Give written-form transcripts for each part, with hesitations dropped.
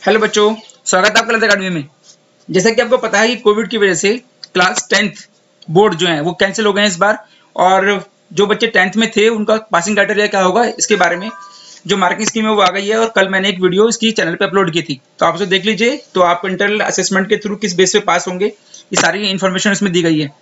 Hello बच्चों, स्वागत है आपका लता अकादमी में। जैसा कि आपको पता है कि कोविड की वजह से क्लास 10th बोर्ड जो है वो कैंसिल हो गए हैं इस बार। और जो बच्चे 10th में थे उनका पासिंग क्राइटेरिया क्या होगा इसके बारे में जो मार्किंग स्कीम है वो आ गई है। और कल मैंने एक वीडियो इसकी चैनल पे अपलोड की थी, तो आप उसे देख लीजिए। तो आप इंटरनल असेसमेंट के थ्रू किस बेस पे पास होंगे ये सारी इन्फॉर्मेशन इसमें दी गई है।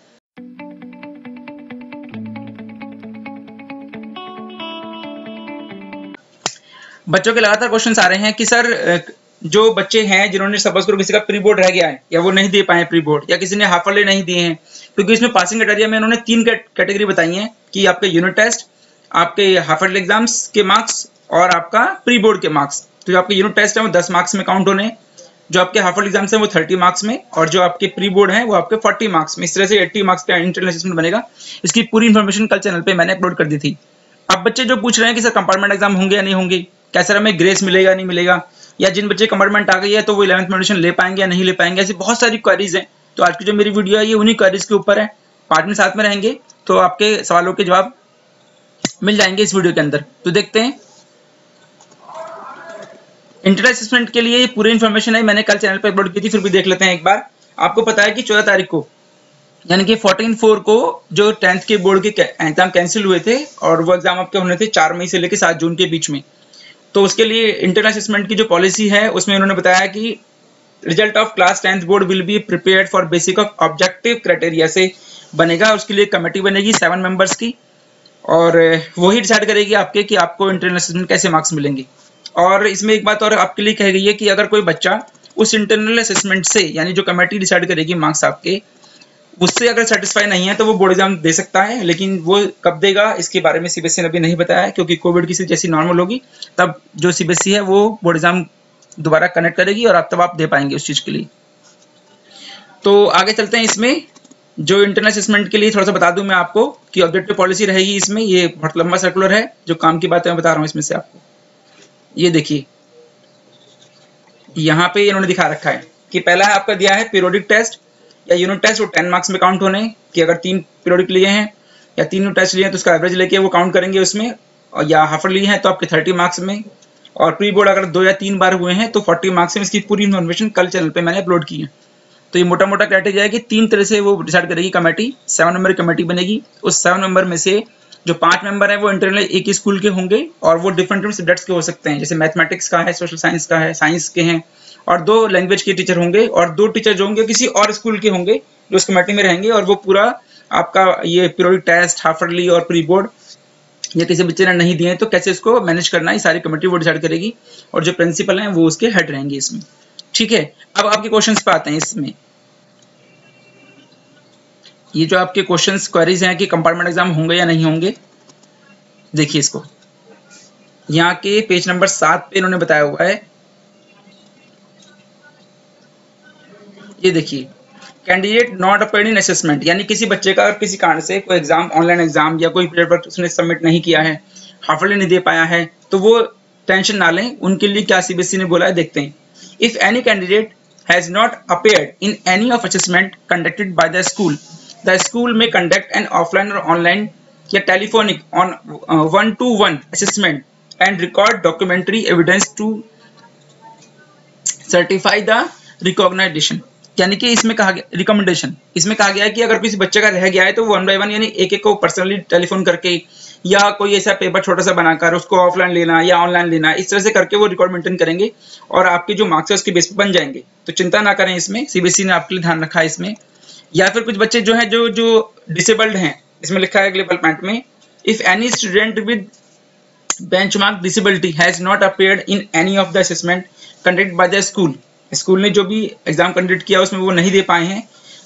बच्चों के लगातार क्वेश्चन आ रहे हैं कि सर जो बच्चे हैं जिन्होंने सपोज करो किसी का प्री बोर्ड रह गया है या वो नहीं दे पाए प्री बोर्ड या किसी ने हाफ ईयरली नहीं दिए हैं, क्योंकि इसमें पासिंग क्राइटेरिया में उन्होंने 3 कैटेगरी बताई हैं कि आपके यूनिट टेस्ट, आपके हाफ ईयरली एग्जाम्स के मार्क्स और आपका प्री बोर्ड के मार्क्स। तो जो आपके यूनिट टेस्ट है वो 10 मार्क्स में काउंट होने, जो आपके हाफ ईयरली एग्जाम्स हैं वो 30 मार्क्स में, और जो आपके प्री बोर्ड है वो आपके 40 मार्क्स में। इस तरह से 80 मार्क्स का इंटरनल असेसमेंट बनेगा। इसकी पूरी इन्फॉर्मेशन कल चैनल पे मैंने अपलोड कर दी थी। अब बच्चे जो पूछ रहे हैं कि सर कंपार्टमेंट एग्जाम होंगे या नहीं होंगे, क्या सर हमें ग्रेस मिलेगा नहीं मिलेगा, या जिन बच्चे कंपार्टमेंट आ गई है तो वो 11th में एडमिशन ले पाएंगे या नहीं ले पाएंगे, ऐसी बहुत सारी क्वेरीज हैं। तो आज की जो मेरी वीडियो है ये उन्हीं क्वेरीज के ऊपर है। पार्ट में साथ में रहेंगे तो आपके सवालों के जवाब मिल जाएंगे इस वीडियो के अंदर। तो देखते हैं इंटरनल असेसमेंट के लिए पूरी इन्फॉर्मेशन है, मैंने कल चैनल पर अपलोड की थी, फिर भी देख लेते हैं एक बार। आपको पता है कि 14 तारीख को यानी कि 14/4 को जो 10th के बोर्ड के एग्जाम कैंसिल हुए थे और वो एग्जाम आपके होने थे 4 मई से लेकर 7 जून के बीच में। तो उसके लिए इंटरनल असेसमेंट की जो पॉलिसी है उसमें उन्होंने बताया कि result of class 10th board will be prepared for basic of objective criteria से बनेगा। उसके लिए कमेटी बनेगी 7 मेंबर्स की, और वही डिसाइड करेगी आपके कि आपको इंटरनल असेसमेंट कैसे मार्क्स मिलेंगे। और इसमें एक बात और आपके लिए कही गई है कि अगर कोई बच्चा उस इंटरनल असेसमेंट से यानी जो कमेटी डिसाइड करेगी मार्क्स आपके उससे अगर सेटिस्फाई नहीं है तो वो बोर्ड एग्जाम दे सकता है, लेकिन वो कब देगा इसके बारे में सीबीएसई ने अभी नहीं बताया है, क्योंकि कोविड की स्थिति जैसी नॉर्मल होगी तब जो सीबीएसई है वो बोर्ड एग्जाम दोबारा कनेक्ट करेगी और तब आप दे पाएंगे उस चीज के लिए। तो आगे चलते हैं। इसमें जो इंटरनल असेसमेंट के लिए थोड़ा सा बता दूं मैं आपको कि ऑब्जेक्टिव पॉलिसी रहेगी इसमें। ये बहुत लंबा सर्कुलर है, जो काम की बातें मैं बता रहा हूँ इसमें से आपको। ये देखिए यहाँ पे इन्होंने दिखा रखा है कि पहला है आपका दिया है पीरियोडिक टेस्ट या यूनिट टेस्ट, वो 10 मार्क्स में काउंट होने कि अगर 3 पीरियोडिक लिए हैं या 3 यूनिट टेस्ट लिए हैं तो उसका एवरेज लेके वो काउंट करेंगे उसमें, और या हाफ लिए हैं तो आपके 30 मार्क्स में, और प्री बोर्ड अगर 2 या 3 बार हुए हैं तो 40 मार्क्स में। इसकी पूरी इन्फॉर्मेशन कल चैनल पे मैंने अपलोड की है। तो ये मोटा मोटा क्राइटेरिया है कि 3 तरह से वो डिसाइड करेगी कमेटी। 7 मेंबर की कमेटी बनेगी। उस 7 मेंबर में से जो 5 मेंबर है वो इंटरनल एक ही स्कूल के होंगे और वो डिफरेंट सब्जेक्ट्स के हो सकते हैं, जैसे मैथमेटिक्स का है, सोशल साइंस का है, साइंस के हैं, और 2 लैंग्वेज के टीचर होंगे, और 2 टीचर जो होंगे किसी और स्कूल के होंगे जो उस कमेटी में रहेंगे। और वो पूरा आपका ये पीरियोडिक टेस्ट, हाफ ईयरली और प्री बोर्ड या किसी बच्चे ने नहीं दिए तो कैसे इसको मैनेज करना है सारी कमेटी वो डिसाइड करेगी, और जो प्रिंसिपल हैं वो उसके हेड रहेंगे इसमें। ठीक है, अब आपके क्वेश्चंस पे आते हैं। इसमें ये जो आपके क्वेश्चंस क्वेरीज हैं कि कंपार्टमेंट एग्जाम होंगे या नहीं होंगे, देखिए इसको यहाँ के पेज नंबर 7 पे इन्होंने बताया हुआ है। ये देखिए, candidate not appeared in assessment, यानी किसी बच्चे का अगर किसी कारण से कोई एग्जाम, ऑनलाइन एग्जाम या कोई पेपर उसने सबमिट नहीं किया है, हाफ ईयरली नहीं दे पाया है, तो वो टेंशन ना लें। उनके लिए क्या सीबीएसई ने बोला है देखते हैं। If any candidate has not appeared in any of assessment conducted by the school में कंडक्ट एन ऑफलाइन और ऑनलाइन या telephonic on 1-to-1 assessment and record documentary evidence to certify the recognisation. यानी कि इसमें कहा गया रिकमेंडेशन, इसमें कहा गया है कि अगर किसी बच्चे का रह गया है तो 1 by 1 यानी एक को पर्सनली टेलीफोन करके या कोई ऐसा पेपर छोटा सा बनाकर उसको ऑफलाइन लेना या ऑनलाइन लेना, इस तरह से करके वो रिकॉर्ड मेंटेन करेंगे और आपके जो मार्क्स है उसके बेस पे बन जाएंगे। तो चिंता ना करें, इसमें सीबीएसई ने आपके लिए ध्यान रखा है इसमें। या फिर कुछ बच्चे जो हैं जो डिसेबल्ड हैं, इसमें लिखा है अगले पॉइंट में, if any student with benchmark disability has not appeared in any of the assessment conducted by the school ने जो भी एग्जाम कंडक्ट किया उसमें वो नहीं दे पाए हैं,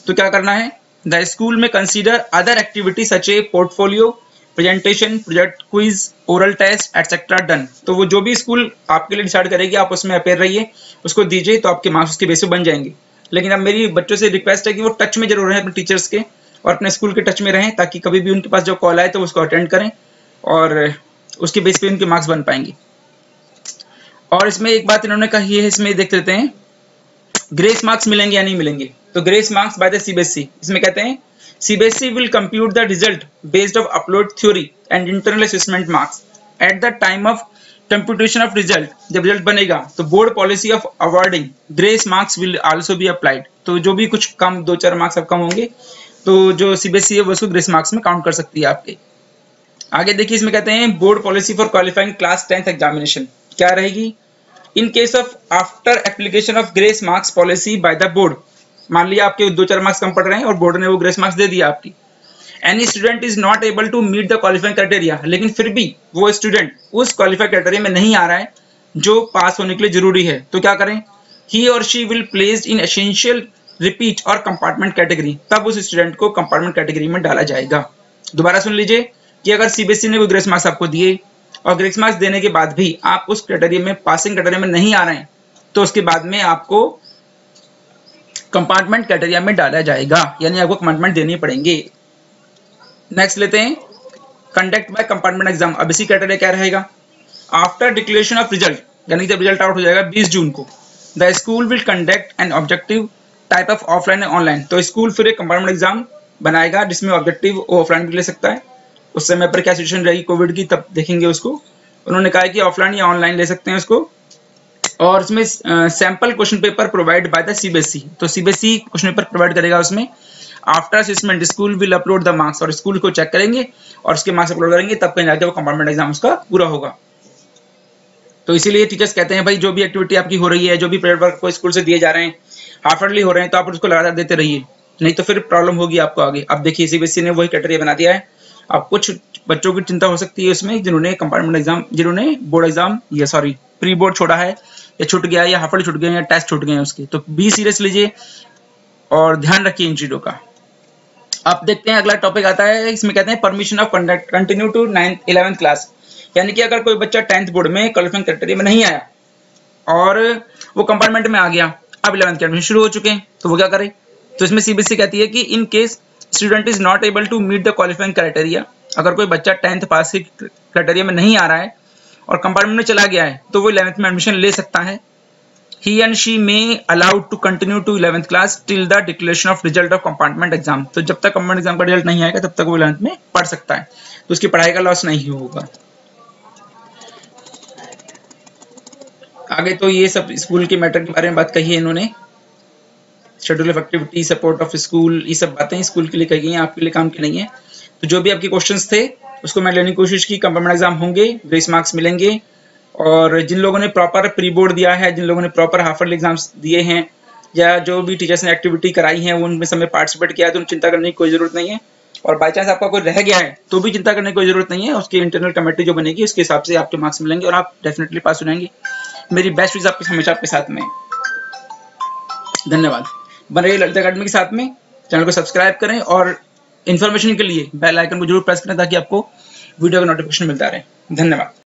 तो क्या करना है, द स्कूल में consider other activity such a portfolio, presentation, project, quiz, oral test etcetera done. तो वो जो भी स्कूल आपके लिए डिसाइड करेगी आप उसमें अपेयर रहिए, उसको दीजिए, तो आपके मार्क्स उसके बेस पे बन जाएंगे। लेकिन अब मेरी बच्चों से रिक्वेस्ट है कि वो टच में जरूर रहें अपने टीचर्स के और अपने स्कूल के टच में रहें, ताकि कभी भी उनके पास जो कॉल आए तो उसको अटेंड करें और उसके बेस पे उनके मार्क्स बन पाएंगे। और इसमें एक बात इन्होंने कही है, इसमें देख लेते हैं, ग्रेस मार्क्स मिलेंगे या नहीं मिलेंगे। तो grace marks by the CBSE, इसमें कहते हैं CBSE will compute the result based of upload theory and internal assessment marks at the time of computation of result, जब रिजल्ट बनेगा तो board policy of awarding grace marks will also be applied. तो जो भी कुछ कम 2-4 marks अब कम होंगे तो जो सीबीएसई है वो उसको ग्रेस मार्क्स में काउंट कर सकती है आपके। आगे देखिए इसमें कहते हैं board policy for qualifying class 10th examination क्या रहेगी। In case of after application of grace marks policy by the board, मान लिया आपके 2-4 मार्क्स कम पड़ रहे हैं और बोर्ड ने वो ग्रेस मार्क्स दे दिया आपकी। Any student is not able to meet the qualifying criteria, लेकिन फिर भी वो स्टूडेंट उस क्वालिफाइड क्राइटेरिया में नहीं आ रहा है जो पास होने के लिए जरूरी है, तो क्या करें, ही और she will placed in essential repeat और कंपार्टमेंट कैटेगरी, तब उस स्टूडेंट को कंपार्टमेंट कैटेगरी में डाला जाएगा। दोबारा सुन लीजिए कि अगर सीबीएसई ने कोई ग्रेस मार्क्स आपको दिए और ग्रेस मार्क्स देने के बाद भी आप उस क्राइटेरिया में, पासिंग क्राइटेरिया में नहीं आ रहे हैं, तो उसके बाद में आपको कंपार्टमेंट क्राइटेरिया में डाला जाएगा, यानी आपको कंपार्टमेंट देने पड़ेंगे। नेक्स्ट लेते हैं कंडक्ट बाय कंपार्टमेंट एग्जाम। अब इसी क्राइटेरिया क्या रहेगा, आफ्टर डिक्लेरेशन ऑफ रिजल्ट, यानी जब रिजल्ट आउट हो जाएगा 20 जून को, the school will conduct an objective type of offline and online. तो स्कूल फिर एक कंपार्टमेंट एग्जाम बनाएगा जिसमें ऑब्जेक्टिव ऑफलाइन भी ले सकता है, उस समय पर क्या सिचुएशन रहेगी कोविड की तब देखेंगे उसको। उन्होंने कहा है कि ऑफलाइन या ऑनलाइन ले सकते हैं उसको, और उसमें sample question paper provide by the CBSE, तो सीबीएसई क्वेश्चन पेपर प्रोवाइड करेगा उसमें। After assessment school will upload the marks, और स्कूल को चेक करेंगे और उसके मार्क्स अपलोड करेंगे, तब कहीं जाके वो कंपार्टमेंट एग्जाम उसका पूरा होगा। तो इसीलिए टीचर्स कहते हैं भाई जो भी एक्टिविटी आपकी हो रही है, जो भी प्रोजेक्ट वर्क को स्कूल से दिए जा रहे हैं, हाफ अर्ली हो रहे हैं, तो आप उसको लगातार देते रहिए, नहीं तो फिर प्रॉब्लम होगी आपको आगे। अब देखिए सीबीएसई ने वही क्राइटेरिया बना दिया है। अब कुछ बच्चों की चिंता हो सकती है उसमें जिन्होंने कंपार्टमेंट एग्जाम, जिन्होंने बोर्ड एग्जाम या सॉरी प्री बोर्ड छोड़ा है, या छूट गया या हाफ अर्ली छूट गए या टेस्ट छूट गए हैं उसके, तो बी सीरियस लीजिए और ध्यान रखिए इन चीजों का। अब देखते हैं अगला टॉपिक आता है, इसमें कहते हैं permission of conduct continue to 9th-11th class, यानी कि अगर कोई बच्चा 10th बोर्ड में क्वालिफाइंग क्राइटेरिया में नहीं आया और वो कंपार्टमेंट में आ गया, अब 11th के एडमिशन शुरू हो चुके हैं, तो वो क्या करे। तो इसमें सीबीएसई कहती है कि in case student is not able to meet the qualifying criteria, अगर कोई बच्चा 10th पास के क्राइटेरिया में नहीं आ रहा है और कंपार्टमेंट में चला गया है, तो वो 11th में एडमिशन ले सकता है। He and she may allowed to continue to 11th class till the declaration of result of compartment exam, तो जब तक कंपार्टमेंट एग्जाम का रिजल्ट नहीं आएगा तब तक वो 11th में पढ़ सकता है, तो उसकी पढ़ाई का लॉस नहीं होगा। आगे तो ये सब स्कूल के मैटर के बारे में बात कही है इन्होंने, schedule of activity, support of school, ये सब बातें स्कूल के लिए कही गई हैं, आपके लिए काम की नहीं है। तो जो भी आपके क्वेश्चंस थे उसको मैं लेने की कोशिश की, कंपार्टमेंट एग्जाम होंगे, ग्रेस मार्क्स मिलेंगे, और जिन लोगों ने प्रॉपर प्री बोर्ड दिया है, जिन लोगों ने प्रॉपर हाफ ईयरली एग्जाम्स दिए हैं, या जो भी टीचर्स ने एक्टिविटी कराई है उनमें समय पार्टिसिपेट किया है, तो चिंता करने की कोई जरूरत नहीं है। और बाई चांस आपका कोई रह गया है तो भी चिंता करने की कोई जरूरत नहीं है, उसकी इंटरनल कमेटी जो बनेगी उसके हिसाब से आपके मार्क्स मिलेंगे और आप डेफिनेटली पास हो जाएंगे। मेरी बेस्ट विश आपके हमेशा आपके साथ में। धन्यवाद। बने रहिए ललित अकेडमी के साथ में, चैनल को सब्सक्राइब करें और इन्फॉर्मेशन के लिए बेल आइकन को जरूर प्रेस करें ताकि आपको वीडियो का नोटिफिकेशन मिलता रहे। धन्यवाद।